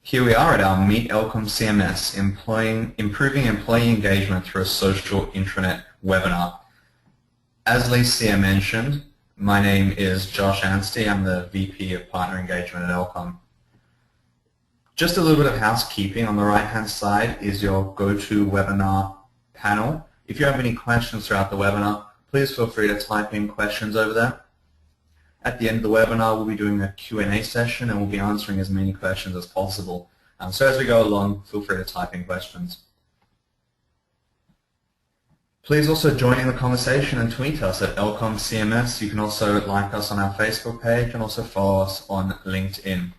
Here we are at our Meet elcomCMS, Improving Employee Engagement Through a Social Intranet webinar. As Licia mentioned, my name is Josh Anstey. I'm the VP of Partner Engagement at Elcom. Just a little bit of housekeeping. On the right-hand side is your GoToWebinar panel. If you have any questions throughout the webinar, please feel free to type in questions over there. At the end of the webinar, we'll be doing a Q&A session and we'll be answering as many questions as possible. So as we go along, feel free to type in questions. Please also join in the conversation and tweet us at elcomCMS. You can also like us on our Facebook page and also follow us on LinkedIn.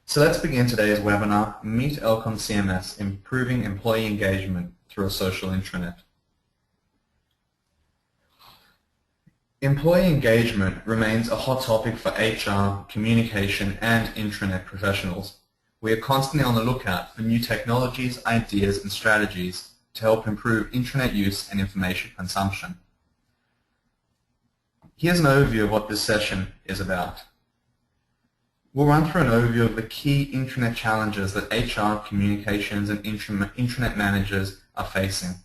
So let's begin today's webinar, Meet elcomCMS, Improving Employee Engagement Through a Social Intranet. Employee engagement remains a hot topic for HR, communication, and intranet professionals. We are constantly on the lookout for new technologies, ideas, and strategies to help improve intranet use and information consumption. Here's an overview of what this session is about. We'll run through an overview of the key intranet challenges that HR, communications, and intranet managers are facing.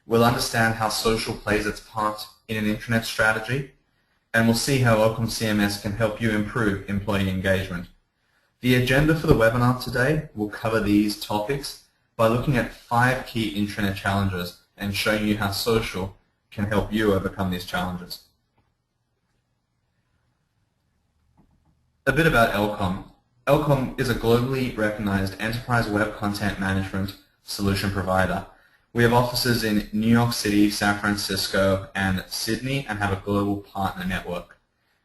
We'll understand how social plays its part in an intranet strategy, and we'll see how elcomCMS can help you improve employee engagement. The agenda for the webinar today will cover these topics by looking at 5 key intranet challenges and showing you how social can help you overcome these challenges. A bit about Elcom. Elcom is a globally recognized enterprise web content management solution provider. We have offices in New York City, San Francisco, and Sydney, and have a global partner network.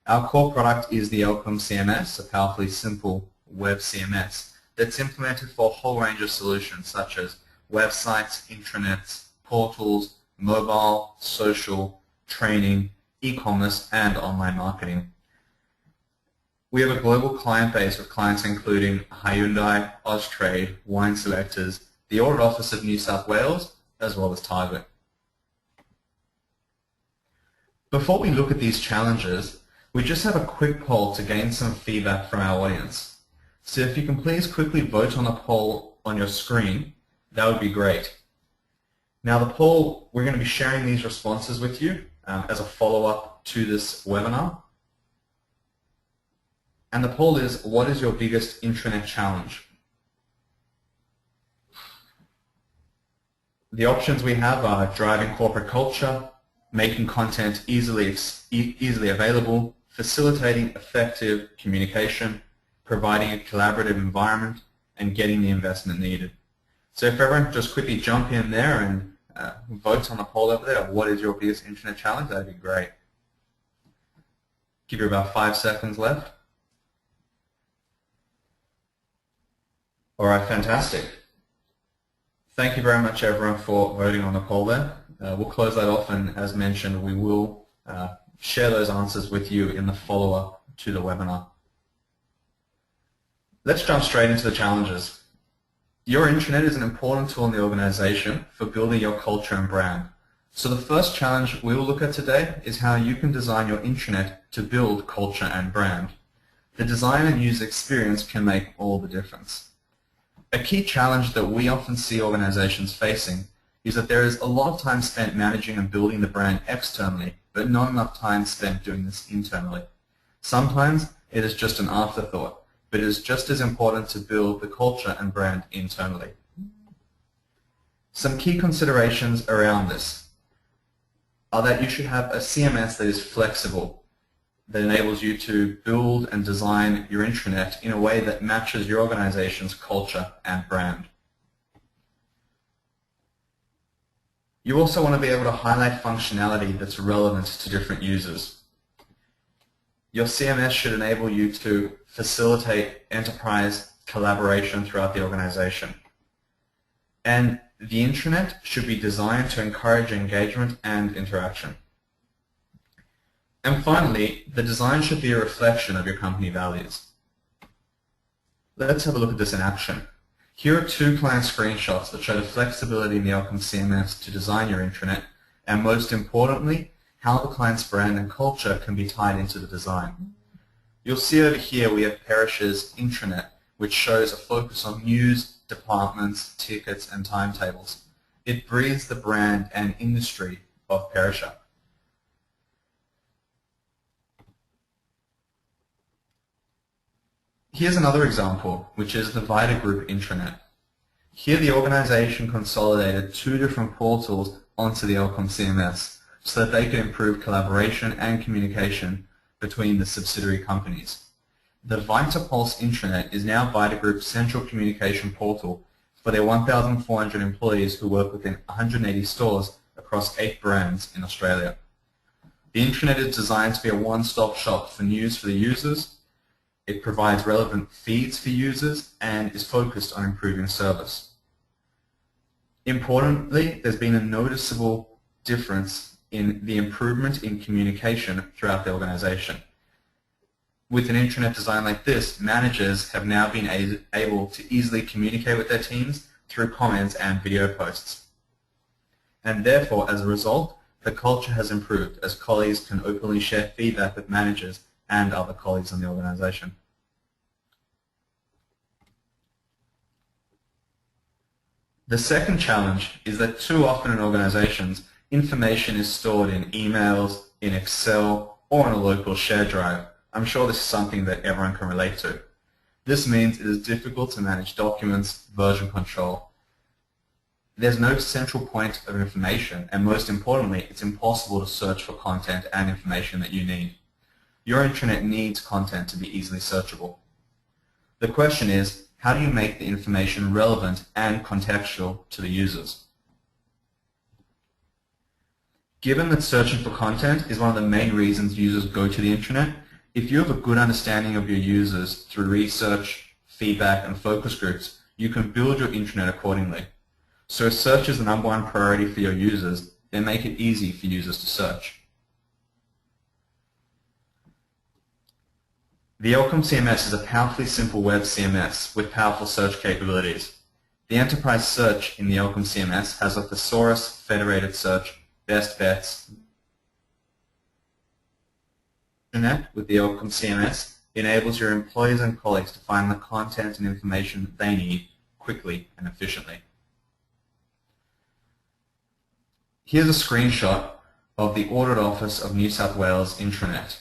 Our core product is the elcomCMS, a powerfully simple web CMS that's implemented for a whole range of solutions such as websites, intranets, portals, mobile, social, training, e-commerce, and online marketing. We have a global client base with clients including Hyundai, Austrade, Wine Selectors, the Audit Office of New South Wales, as well as Target. Before we look at these challenges, we just have a quick poll to gain some feedback from our audience. So if you can please quickly vote on the poll on your screen, that would be great. Now the poll, we're going to be sharing these responses with you as a follow-up to this webinar. And the poll is, what is your biggest intranet challenge? The options we have are driving corporate culture, making content easily available, facilitating effective communication, providing a collaborative environment, and getting the investment needed. So if everyone just quickly jump in there and vote on the poll over there, what is your biggest internet challenge, that'd be great. Give you about 5 seconds left. All right, fantastic. Thank you very much, everyone, for voting on the poll there. We'll close that off, and as mentioned, we will share those answers with you in the follow-up to the webinar. Let's jump straight into the challenges. Your intranet is an important tool in the organization for building your culture and brand. So the first challenge we will look at today is how you can design your intranet to build culture and brand. The design and user experience can make all the difference. A key challenge that we often see organizations facing is that there is a lot of time spent managing and building the brand externally, but not enough time spent doing this internally. Sometimes it is just an afterthought, but it is just as important to build the culture and brand internally. Some key considerations around this are that you should have a CMS that is flexible, that enables you to build and design your intranet in a way that matches your organization's culture and brand. You also want to be able to highlight functionality that's relevant to different users. Your CMS should enable you to facilitate enterprise collaboration throughout the organization. And the intranet should be designed to encourage engagement and interaction. And finally, the design should be a reflection of your company values. Let's have a look at this in action. Here are 2 client screenshots that show the flexibility in the elcomCMS to design your intranet, and most importantly, how the client's brand and culture can be tied into the design. You'll see over here we have Parrish's intranet, which shows a focus on news, departments, tickets, and timetables. It breathes the brand and industry of Perisher. Here's another example, which is the Vitae Group Intranet. Here the organization consolidated two different portals onto the elcomCMS so that they could improve collaboration and communication between the subsidiary companies. The Vitae Pulse Intranet is now Vitae Group's central communication portal for their 1,400 employees who work within 180 stores across 8 brands in Australia. The intranet is designed to be a one-stop shop for news for the users. It provides relevant feeds for users and is focused on improving service. Importantly, there's been a noticeable difference in the improvement in communication throughout the organization. With an intranet design like this, managers have now been able to easily communicate with their teams through comments and video posts. And therefore, as a result, the culture has improved as colleagues can openly share feedback with managers and other colleagues in the organization. The second challenge is that too often in organizations, information is stored in emails, in Excel, or on a local shared drive. I'm sure this is something that everyone can relate to. This means it is difficult to manage documents, version control. There's no central point of information, and most importantly, it's impossible to search for content and information that you need. Your intranet needs content to be easily searchable. The question is, how do you make the information relevant and contextual to the users? Given that searching for content is one of the main reasons users go to the intranet, if you have a good understanding of your users through research, feedback, and focus groups, you can build your intranet accordingly. So if search is the #1 priority for your users, then make it easy for users to search. The elcomCMS is a powerfully simple web CMS with powerful search capabilities. The enterprise search in the elcomCMS has a thesaurus, federated search, best bets. With the elcomCMS enables your employees and colleagues to find the content and information that they need quickly and efficiently. Here's a screenshot of the Audit Office of New South Wales intranet.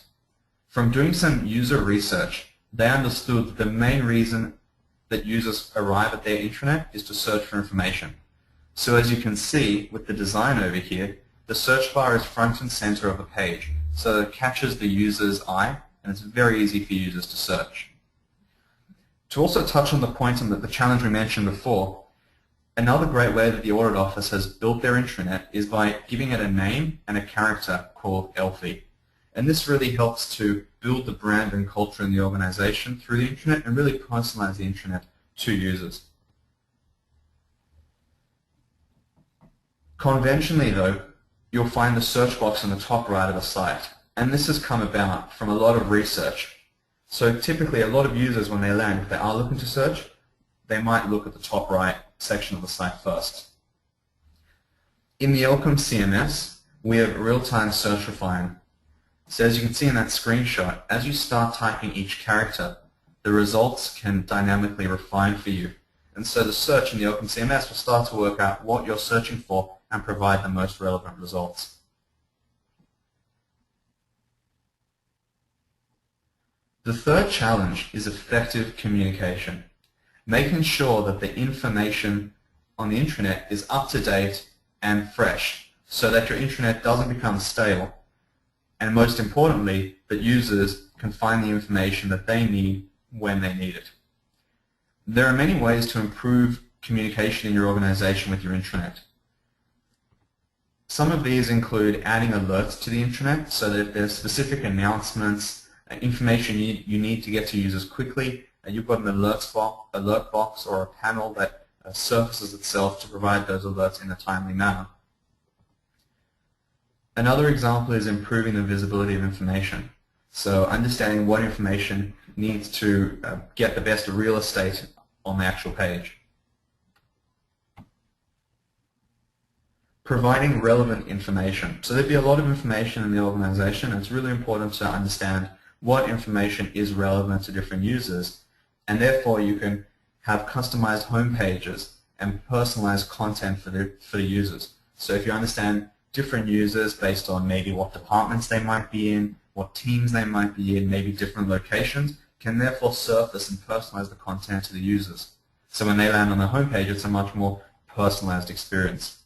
From doing some user research, they understood that the main reason that users arrive at their intranet is to search for information. So as you can see with the design over here, the search bar is front and center of the page, so it catches the user's eye and it's very easy for users to search. To also touch on the point on the challenge we mentioned before, another great way that the Audit Office has built their intranet is by giving it a name and a character called Elfie. And this really helps to build the brand and culture in the organization through the intranet and really personalize the intranet to users. Conventionally though, you'll find the search box on the top right of the site. And this has come about from a lot of research. So typically a lot of users when they land, if they are looking to search, they might look at the top right section of the site first. In the elcomCMS, we have real-time search refine. So as you can see in that screenshot, as you start typing each character, the results can dynamically refine for you. And so the search in the elcomCMS will start to work out what you're searching for and provide the most relevant results. The third challenge is effective communication, making sure that the information on the intranet is up to date and fresh so that your intranet doesn't become stale, and most importantly, that users can find the information that they need when they need it. There are many ways to improve communication in your organization with your intranet. Some of these include adding alerts to the intranet so that if there's specific announcements, information you need to get to users quickly, you've got an alert box or a panel that surfaces itself to provide those alerts in a timely manner. Another example is improving the visibility of information. So understanding what information needs to get the best real estate on the actual page. Providing relevant information. So there'd be a lot of information in the organization, and it's really important to understand what information is relevant to different users and therefore you can have customized home pages and personalized content for the users. So if you understand different users based on maybe what departments they might be in, what teams they might be in, maybe different locations, can therefore surface and personalize the content to the users. So when they land on the home page, it's a much more personalized experience.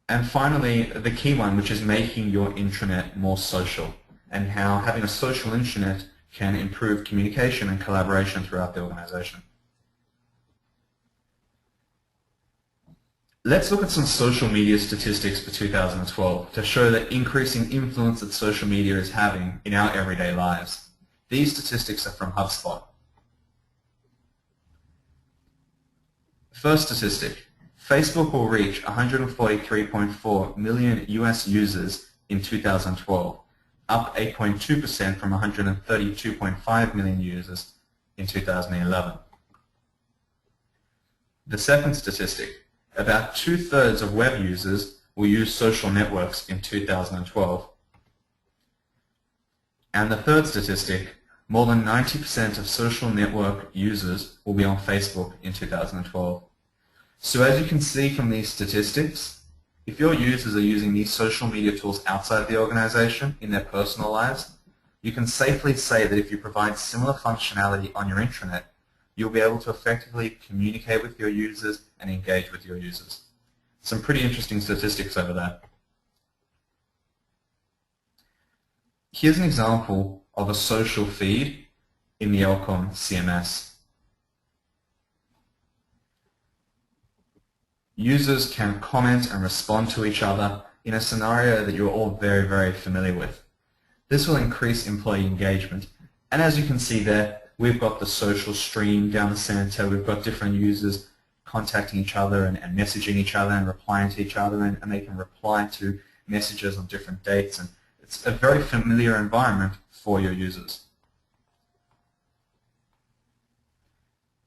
And finally, the key one, which is making your intranet more social, and how having a social intranet can improve communication and collaboration throughout the organization. Let's look at some social media statistics for 2012 to show the increasing influence that social media is having in our everyday lives. These statistics are from HubSpot. First statistic, Facebook will reach 143.4 million US users in 2012, up 8.2% from 132.5 million users in 2011. The second statistic, about 2/3 of web users will use social networks in 2012. And the third statistic, more than 90% of social network users will be on Facebook in 2012. So as you can see from these statistics, if your users are using these social media tools outside the organization in their personal lives, you can safely say that if you provide similar functionality on your intranet, you'll be able to effectively communicate with your users and engage with your users. Some pretty interesting statistics over there. Here's an example of a social feed in the elcomCMS. Users can comment and respond to each other in a scenario that you're all very, very familiar with. This will increase employee engagement. And as you can see there, we've got the social stream down the center. We've got different users contacting each other and messaging each other and replying to each other, and they can reply to messages on different dates. And it's a very familiar environment for your users.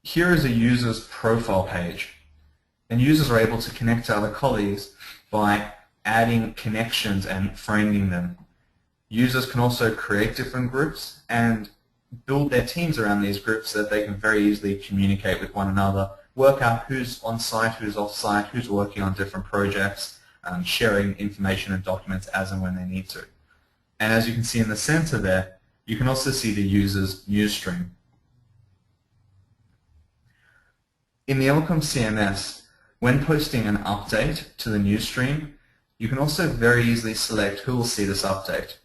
Here is a user's profile page. And users are able to connect to other colleagues by adding connections and framing them. Users can also create different groups and build their teams around these groups so that they can very easily communicate with one another, work out who's on site, who's off site, who's working on different projects, sharing information and documents as and when they need to. And as you can see in the center there, you can also see the user's news stream. In the elcomCMS, when posting an update to the news stream, you can also very easily select who will see this update.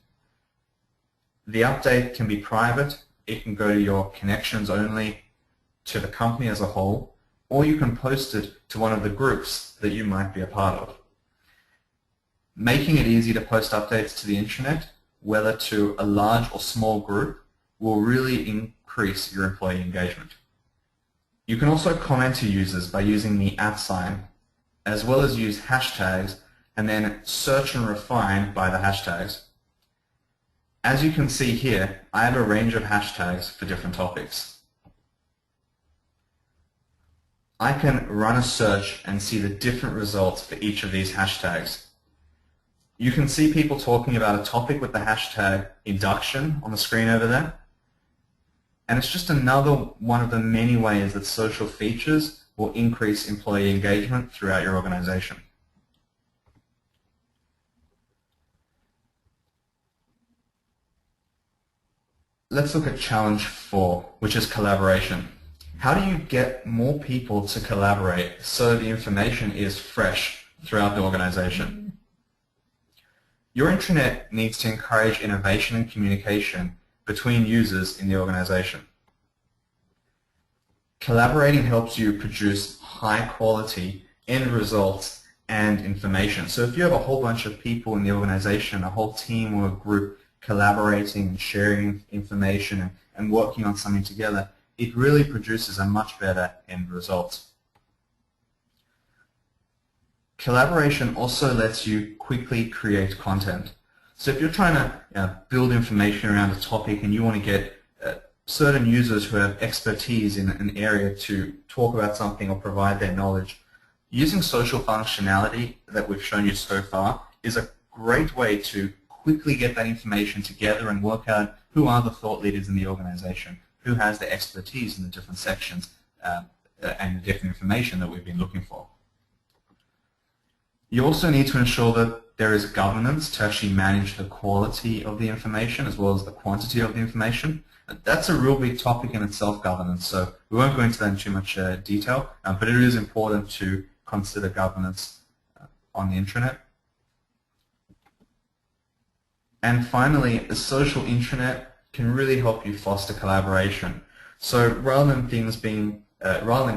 The update can be private, it can go to your connections only, to the company as a whole, or you can post it to one of the groups that you might be a part of. Making it easy to post updates to the intranet, whether to a large or small group, will really increase your employee engagement. You can also comment to users by using the @, as well as use hashtags and then search and refine by the hashtags. As you can see here, I have a range of hashtags for different topics. I can run a search and see the different results for each of these hashtags. You can see people talking about a topic with the hashtag induction on the screen over there. And it's just another one of the many ways that social features will increase employee engagement throughout your organization. Let's look at challenge 4, which is collaboration. How do you get more people to collaborate so the information is fresh throughout the organization? Your intranet needs to encourage innovation and communication between users in the organization. Collaborating helps you produce high quality end results and information. So if you have a whole bunch of people in the organization, a whole team or a group collaborating and sharing information and working on something together, it really produces a much better end result. Collaboration also lets you quickly create content. So if you're trying to build information around a topic and you want to get certain users who have expertise in an area to talk about something or provide their knowledge, using social functionality that we've shown you so far is a great way to quickly get that information together and work out who are the thought leaders in the organization, who has the expertise in the different sections and the different information that we've been looking for. You also need to ensure that there is governance to actually manage the quality of the information as well as the quantity of the information. That's a real big topic in itself, governance, so we won't go into that in too much detail, but it is important to consider governance on the intranet. And finally, a social intranet can really help you foster collaboration. So rather than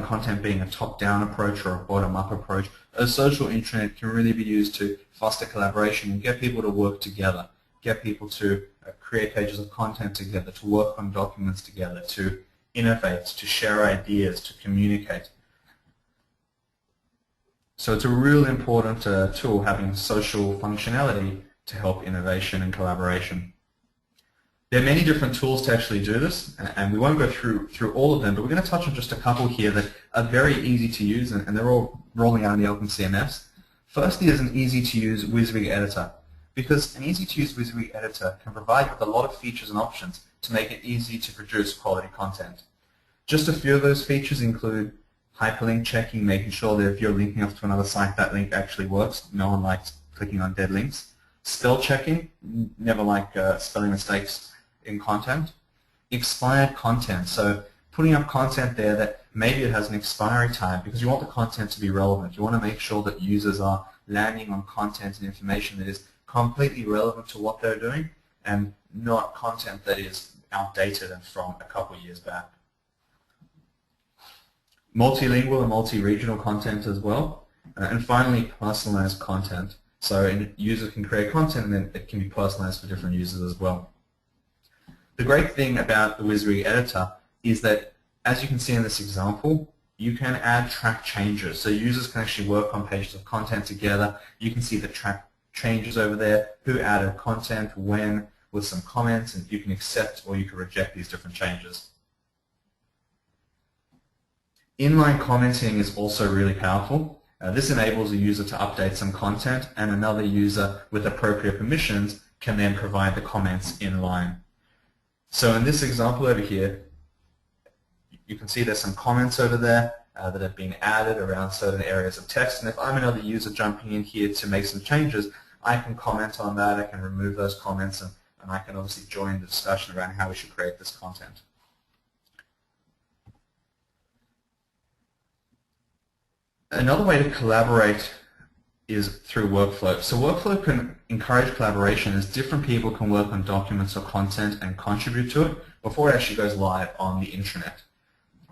content being a top-down approach or a bottom-up approach, a social intranet can really be used to foster collaboration and get people to work together, get people to create pages of content together, to work on documents together, to innovate, to share ideas, to communicate. So it's a real important tool, having social functionality to help innovation and collaboration. There are many different tools to actually do this, and we won't go through all of them, but we're going to touch on just a couple here that are very easy to use, and they're all rolling out in the elcomCMS. Firstly is an easy-to-use WYSIWYG editor, because an easy-to-use WYSIWYG editor can provide you with a lot of features and options to make it easy to produce quality content. Just a few of those features include hyperlink checking, making sure that if you're linking off to another site, that link actually works. No one likes clicking on dead links. Spell checking, never like spelling mistakes in content. Expired content, so putting up content there that maybe it has an expiry time because you want the content to be relevant. You want to make sure that users are landing on content and information that is completely relevant to what they're doing and not content that is outdated and from a couple of years back. Multilingual and multi-regional content as well. And finally, personalized content. So a user can create content and then it can be personalized for different users as well. The great thing about the WYSIWYG editor is that, as you can see in this example, you can add track changes. So users can actually work on pages of content together. You can see the track changes over there, who added content, when, with some comments, and you can accept or you can reject these different changes. Inline commenting is also really powerful. This enables a user to update some content, and another user with appropriate permissions can then provide the comments inline. So in this example over here, you can see there's some comments over there that have been added around certain areas of text, and if I'm another user jumping in here to make some changes, I can comment on that, I can remove those comments, and I can obviously join the discussion around how we should create this content. Another way to collaborate is through workflow. So workflow can encourage collaboration as different people can work on documents or content and contribute to it before it actually goes live on the intranet.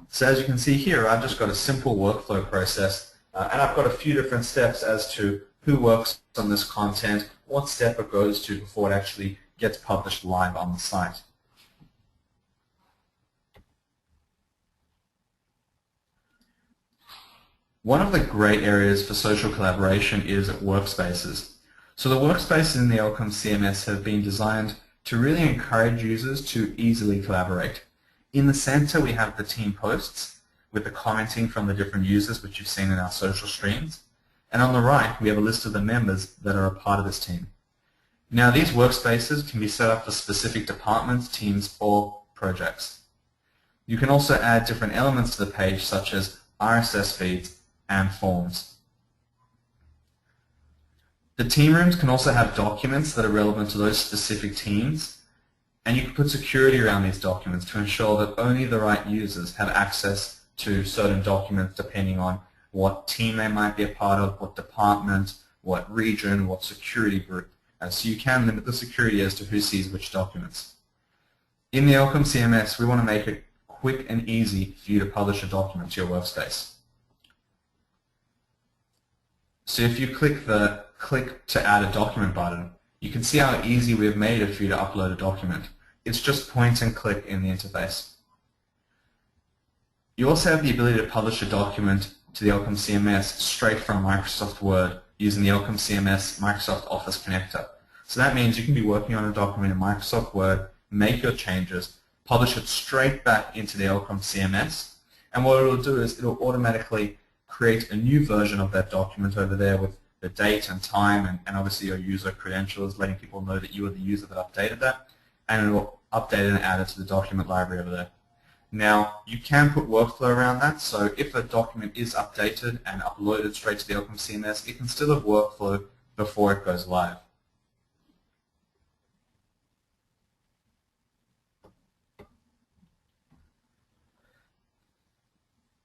So as you can see here, I've just got a simple workflow process, and I've got a few different steps as to who works on this content, what step it goes to before it actually gets published live on the site. One of the great areas for social collaboration is workspaces. So the workspaces in the elcomCMS have been designed to really encourage users to easily collaborate. In the center we have the team posts with the commenting from the different users, which you've seen in our social streams. And on the right we have a list of the members that are a part of this team. Now these workspaces can be set up for specific departments, teams, or projects. You can also add different elements to the page such as RSS feeds and forms. The team rooms can also have documents that are relevant to those specific teams, and you can put security around these documents to ensure that only the right users have access to certain documents depending on what team they might be a part of, what department, what region, what security group. So you can limit the security as to who sees which documents. In the elcomCMS, we want to make it quick and easy for you to publish a document to your workspace. So if you click the click to add a document button, you can see how easy we've made it for you to upload a document. It's just point and click in the interface. You also have the ability to publish a document to the elcomCMS straight from Microsoft Word using the elcomCMS Microsoft Office connector. So that means you can be working on a document in Microsoft Word, make your changes, publish it straight back into the elcomCMS, and what it will do is it will automatically create a new version of that document over there with the date and time, and obviously your user credentials, letting people know that you are the user that updated that, and it will update it and add it to the document library over there. Now, you can put workflow around that, so if a document is updated and uploaded straight to the elcomCMS, it can still have workflow before it goes live.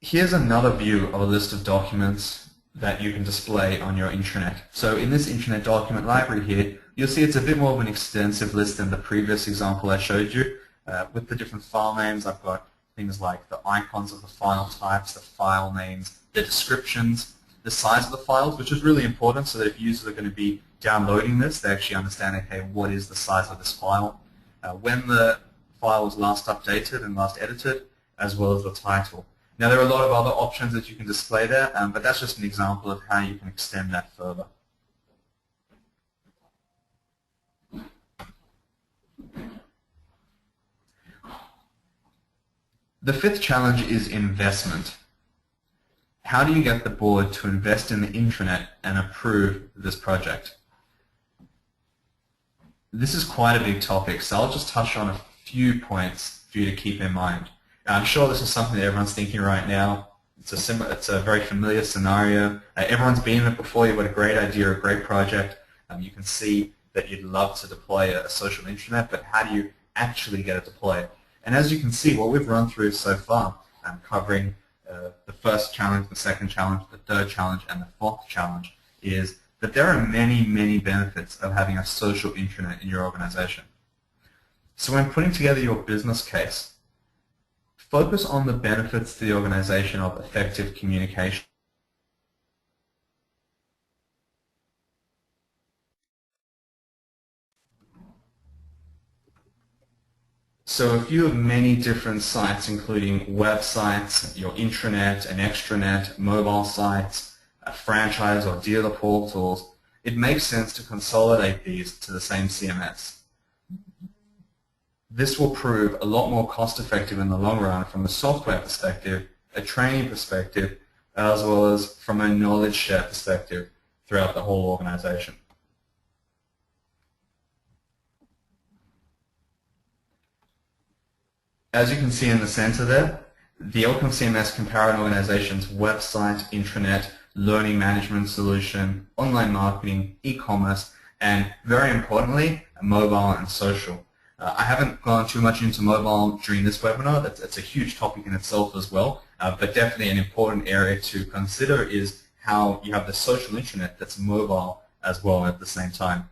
Here's another view of a list of documents that you can display on your intranet. So in this intranet document library here, you'll see it's a bit more of an extensive list than the previous example I showed you. With the different file names, I've got things like the icons of the file types, the file names, the descriptions, the size of the files, which is really important so that if users are going to be downloading this, they actually understand, okay, what is the size of this file, when the file was last updated and last edited, as well as the title. Now, there are a lot of other options that you can display there, but that's just an example of how you can extend that further. The fifth challenge is investment. How do you get the board to invest in the intranet and approve this project? This is quite a big topic, so I'll just touch on a few points for you to keep in mind. I'm sure this is something that everyone's thinking right now. It's a very familiar scenario. Everyone's been in it before. You've got a great idea, a great project. You can see that you'd love to deploy a social intranet, but how do you actually get it deployed? And as you can see, what we've run through so far, covering the first challenge, the second challenge, the third challenge, and the fourth challenge, is that there are many, many benefits of having a social intranet in your organization. So when putting together your business case, focus on the benefits to the organization of effective communication. So if you have many different sites, including websites, your intranet, an extranet, mobile sites, a franchise or dealer portals, it makes sense to consolidate these to the same CMS. This will prove a lot more cost-effective in the long run from a software perspective, a training perspective, as well as from a knowledge share perspective throughout the whole organization. As you can see in the center there, the elcomCMS can power an organization's website, intranet, learning management solution, online marketing, e-commerce, and very importantly, mobile and social. I haven't gone too much into mobile during this webinar. That's a huge topic in itself as well, but definitely an important area to consider is how you have the social intranet that's mobile as well at the same time.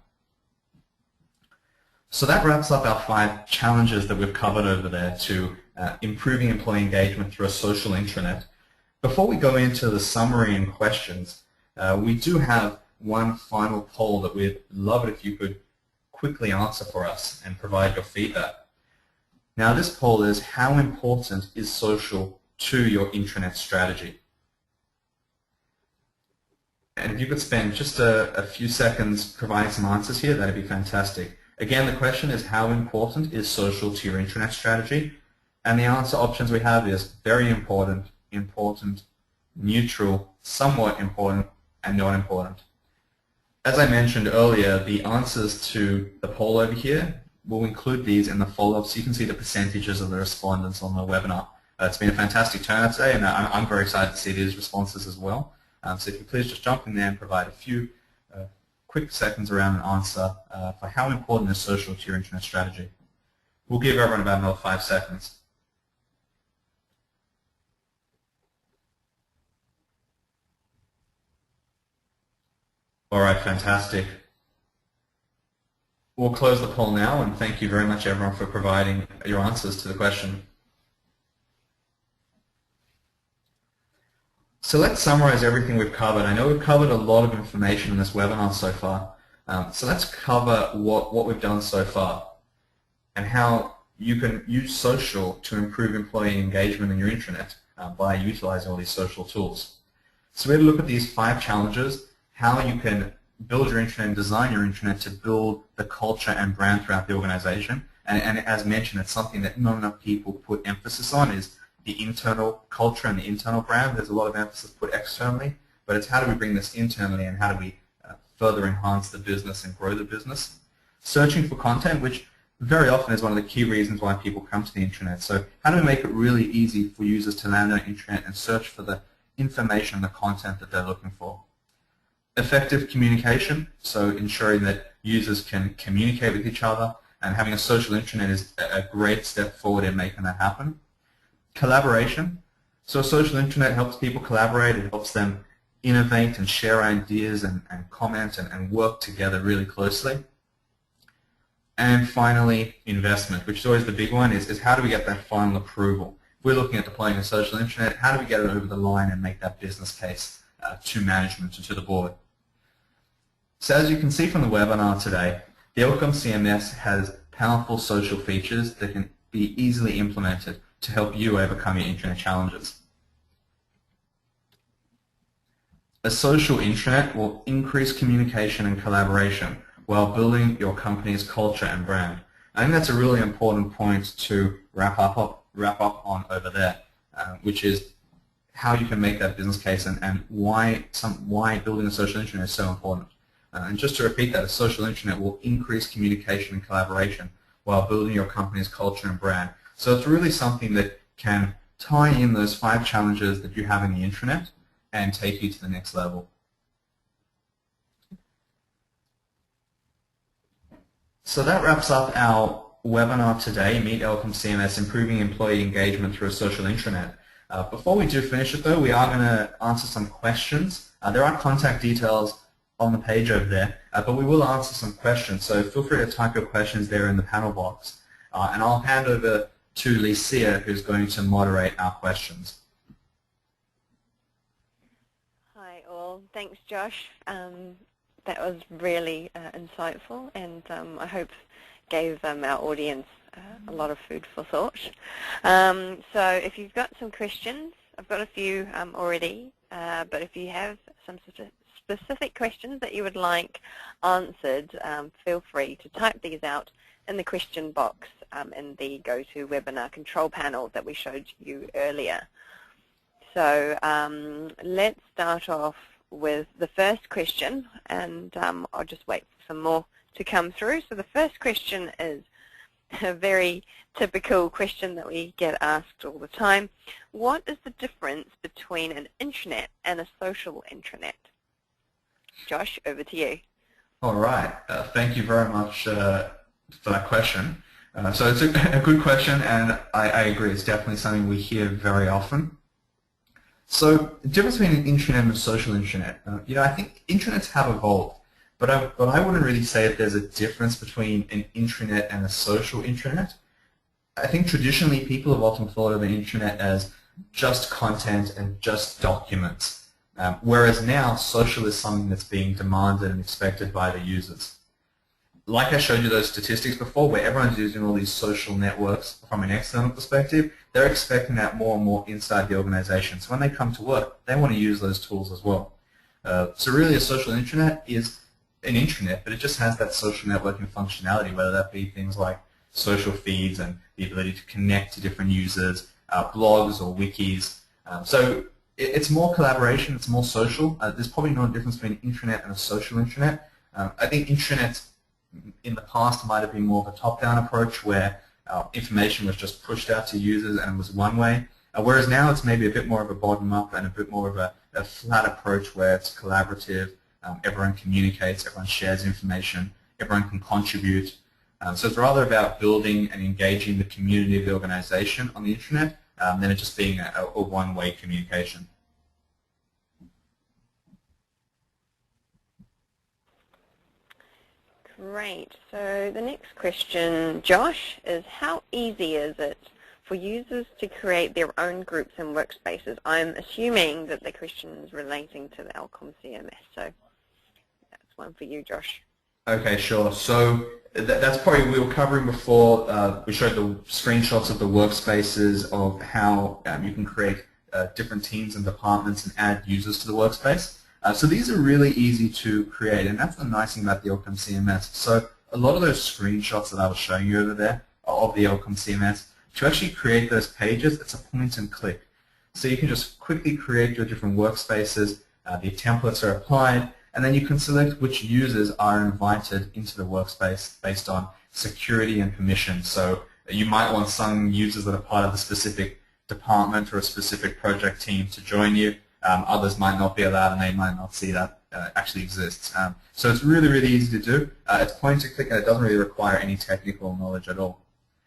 So that wraps up our 5 challenges that we've covered over there to improving employee engagement through a social intranet. Before we go into the summary and questions, we do have one final poll that we'd love it if you could quickly answer for us and provide your feedback. Now this poll is, how important is social to your intranet strategy? And if you could spend just a few seconds providing some answers here, that'd be fantastic. Again, the question is, how important is social to your intranet strategy? And the answer options we have is very important, important, neutral, somewhat important, and not important. As I mentioned earlier, the answers to the poll over here, we'll include these in the follow-up so you can see the percentages of the respondents on the webinar. It's been a fantastic turnout today, and I'm very excited to see these responses as well. So if you please just jump in there and provide a few quick seconds around an answer for how important is social to your intranet strategy. We'll give everyone about another 5 seconds. All right, fantastic. We'll close the poll now, and thank you very much, everyone, for providing your answers to the question. So let's summarize everything we've covered. I know we've covered a lot of information in this webinar so far. So let's cover what we've done so far and how you can use social to improve employee engagement in your intranet by utilizing all these social tools. So we had a look at these 5 challenges, how you can build your intranet and design your intranet to build the culture and brand throughout the organization. And as mentioned, it's something that not enough people put emphasis on is the internal culture and the internal brand. There's a lot of emphasis put externally, but it's how do we bring this internally and how do we further enhance the business and grow the business. Searching for content, which very often is one of the key reasons why people come to the intranet. So how do we make it really easy for users to land on the intranet and search for the information and the content that they're looking for? Effective communication, so ensuring that users can communicate with each other, and having a social intranet is a great step forward in making that happen. Collaboration, so a social intranet helps people collaborate, it helps them innovate and share ideas and comment and work together really closely. And finally, investment, which is always the big one, is how do we get that final approval? If we're looking at deploying a social intranet, how do we get it over the line and make that business case to management and to the board? So as you can see from the webinar today, the elcomCMS has powerful social features that can be easily implemented to help you overcome your intranet challenges. A social intranet will increase communication and collaboration while building your company's culture and brand. I think that's a really important point to wrap up on over there, which is how you can make that business case and why building a social intranet is so important. And just to repeat that, a social intranet will increase communication and collaboration while building your company's culture and brand. So it's really something that can tie in those 5 challenges that you have in the intranet and take you to the next level. So that wraps up our webinar today, Meet elcomCMS, Improving Employee Engagement Through a Social Intranet. Before we do finish it though, we are going to answer some questions. There are contact details on the page over there, but we will answer some questions, so feel free to type your questions there in the panel box. And I'll hand over to Licia, who's going to moderate our questions. Hi all, thanks Josh. That was really insightful, and I hope gave our audience a lot of food for thought. So if you've got some questions, I've got a few already, but if you have some specific questions that you would like answered, feel free to type these out in the question box in the GoToWebinar control panel that we showed you earlier. So let's start off with the first question, and I'll just wait for some more to come through. So the first question is a very typical question that we get asked all the time. What is the difference between an intranet and a social intranet? Josh, over to you. All right. Thank you very much for that question. So it's a good question, and I agree. It's definitely something we hear very often. So the difference between an intranet and a social intranet, I think intranets have evolved, but I wouldn't really say that there's a difference between an intranet and a social intranet. I think traditionally people have often thought of an intranet as just content and just documents, whereas now social is something that's being demanded and expected by the users. Like I showed you those statistics before, where everyone's using all these social networks from an external perspective, they're expecting that more and more inside the organization. So when they come to work, they want to use those tools as well. So really a social intranet is an intranet, but it just has that social networking functionality, whether that be things like social feeds and the ability to connect to different users, blogs or wikis. So it's more collaboration, it's more social. There's probably no difference between an intranet and a social intranet. I think intranets in the past might have been more of a top-down approach where information was just pushed out to users and it was one way, whereas now it's maybe a bit more of a bottom-up and a bit more of a flat approach where it's collaborative, everyone communicates, everyone shares information, everyone can contribute. So it's rather about building and engaging the community of the organization on the internet than it just being a one-way communication. Great. So the next question, Josh, is how easy is it for users to create their own groups and workspaces? I'm assuming that the question is relating to the elcomCMS, so that's one for you, Josh. Okay, sure. So that's probably we were covering before. We showed the screenshots of the workspaces of how you can create different teams and departments and add users to the workspace. So these are really easy to create, and that's the nice thing about the elcomCMS. So a lot of those screenshots that I was showing you over there of the elcomCMS, to actually create those pages, it's a point and click. So you can just quickly create your different workspaces. The templates are applied, And then you can select which users are invited into the workspace based on security and permission. So you might want some users that are part of a specific department or a specific project team to join you. Others might not be allowed and they might not see that actually exists. So it's really, really easy to do. It's point and click and it doesn't really require any technical knowledge at all.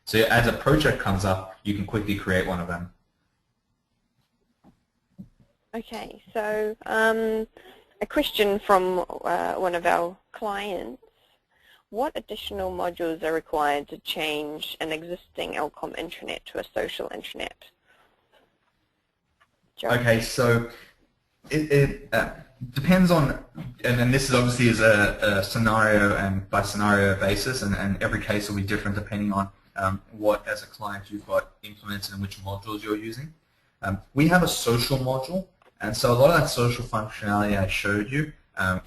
So as a project comes up, you can quickly create one of them. Okay, so a question from one of our clients. What additional modules are required to change an existing Elcom intranet to a social intranet? Joe? Okay, so it depends on, and this is obviously is a scenario and by scenario basis, and every case will be different depending on what as a client you've got implemented and which modules you're using. We have a social module, and so a lot of that social functionality I showed you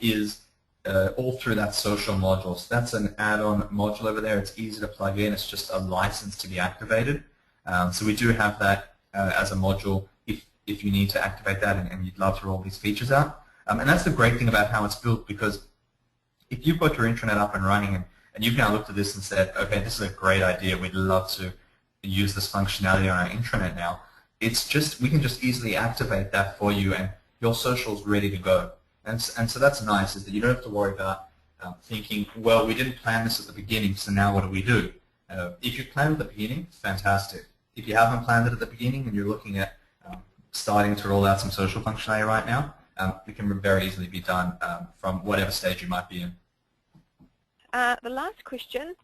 is all through that social module. So that's an add-on module over there. It's easy to plug in. It's just a license to be activated. So we do have that as a module if you need to activate that and you'd love to roll these features out. And that's the great thing about how it's built, because if you've got your intranet up and running and you've now looked at this and said, okay, this is a great idea, we'd love to use this functionality on our intranet now, it's just, we can just easily activate that for you and your social's ready to go. And so that's nice, is that you don't have to worry about thinking, well, we didn't plan this at the beginning, so now what do we do? If you planned at the beginning, fantastic. If you haven't planned it at the beginning and you're looking at starting to roll out some social functionality right now, it can very easily be done from whatever stage you might be in. The last question,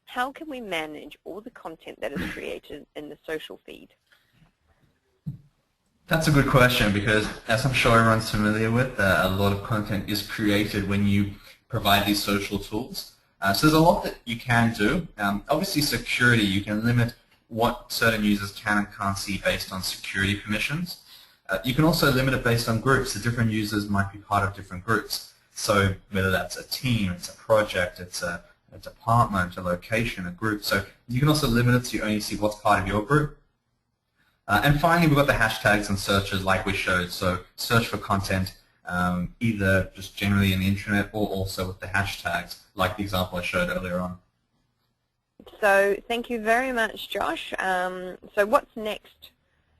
how can we manage all the content that is created in the social feed? That's a good question, because as I'm sure everyone's familiar with, a lot of content is created when you provide these social tools. So there's a lot that you can do. Obviously security, you can limit what certain users can and can't see based on security permissions. You can also limit it based on groups. The different users might be part of different groups. So whether that's a team, it's a project, it's a department, a location, a group. So you can also limit it so you only see what's part of your group. And finally, we've got the hashtags and searches like we showed. So search for content either just generally in the intranet or also with the hashtags like the example I showed earlier on. So thank you very much, Josh. So what's next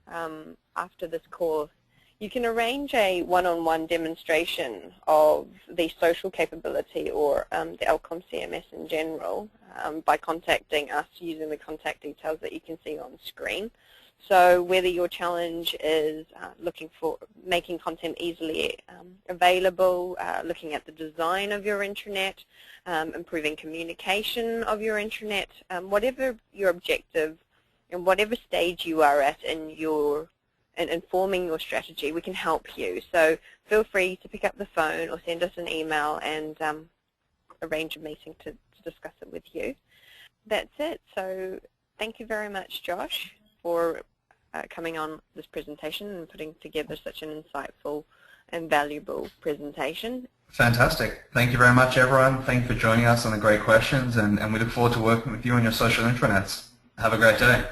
after this course? You can arrange a one-on-one demonstration of the social capability or the elcomCMS in general by contacting us using the contact details that you can see on screen. So whether your challenge is looking for making content easily available, looking at the design of your intranet, improving communication of your intranet, whatever your objective and whatever stage you are at in informing your strategy, we can help you. So feel free to pick up the phone or send us an email and arrange a meeting to discuss it with you. That's it. So thank you very much, Josh, for coming on this presentation and putting together such an insightful and valuable presentation. Fantastic. Thank you very much, everyone. Thank you for joining us on the great questions, and we look forward to working with you on your social intranets. Have a great day.